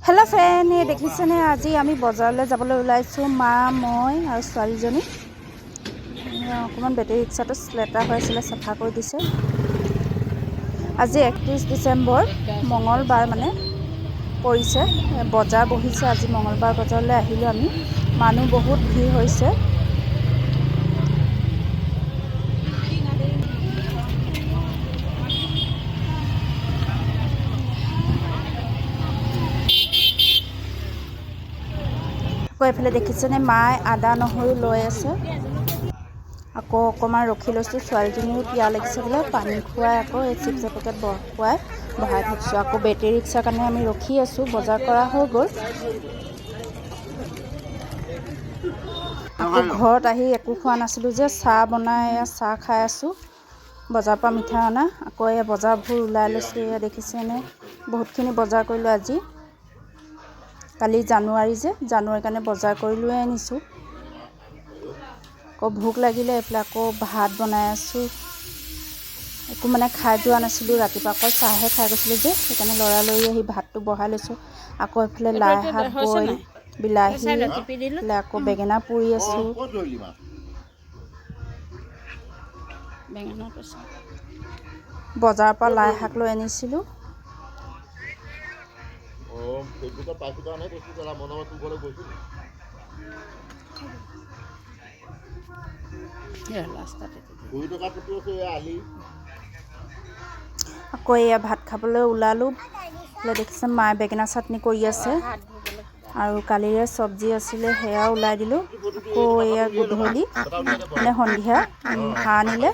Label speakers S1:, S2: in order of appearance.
S1: Hello friend, ये देखिছেনে আজি আমি বজাৰলৈ যাবলৈ ওলাইছো মা মই আৰু ছোৱালীজনী। অকমান বেটেৰী ৰিক্সাটো লেটা হৈ আছিল, সাফা কৰি দিছে। আজি 31 ডিসেম্বৰ মঙ্গলবাৰ মানে পৰিছে, বজাৰ বহিছে। আজি মঙ্গলবাৰ বজাৰলৈ আহিলো আমি। মানুহ বহুত ভিৰ হৈছে। এফালে দেখিছেনে মায়ে আদা নহৰু লৈ আছে। আকৌ অকণমান ৰখি লৈছোঁ, ছোৱালীজনীও পিয়া লাগিছে বোলে, পানী খুৱাই আকৌ এই চিপছ পেকেট খুৱাই বহাই থৈছোঁ। আকৌ বেটেৰী ৰিক্সাৰ কাৰণে আমি ৰখি আছোঁ। বজাৰ কৰা হৈ গ'ল। আকৌ ঘৰত আহি একো খোৱা নাছিলোঁ যে, চাহ বনাই চাহ খাই আছোঁ। বজাৰৰ পৰা মিঠাই অনা। আকৌ এই বজাৰবোৰ ওলাই লৈছোঁ। এয়া দেখিছেনে বহুতখিনি বজাৰ কৰিলোঁ আজি। কালি জানুৱাৰী কাৰণে বজাৰ কৰি লৈ আনিছোঁ। আকৌ ভোক লাগিলে এইফালে আকৌ ভাত বনাই আছোঁ। একো মানে খাই যোৱা নাছিলোঁ, ৰাতিপুৱা অকল চাহহে খাই গৈছিলোঁ যে, সেইকাৰণে লৰালৰি আহি ভাতটো বহাই লৈছোঁ। আকৌ এইফালে লাই শাক বইল, বিলাহী, আকৌ বেঙেনা পুৰি আছোঁ। বজাৰৰ পৰা লাই শাক লৈ আনিছিলোঁ। আকৌ এয়া ভাত খাবলৈ ওলালোঁ। দেখিছে মায়ে বেঙেনা চাটনি কৰি আছে আৰু কালিৰে চব্জি আছিলে, সেয়া ওলাই দিলোঁ। আকৌ এয়া গধূলি মানে সন্ধিয়া হাঁহ আনিলে,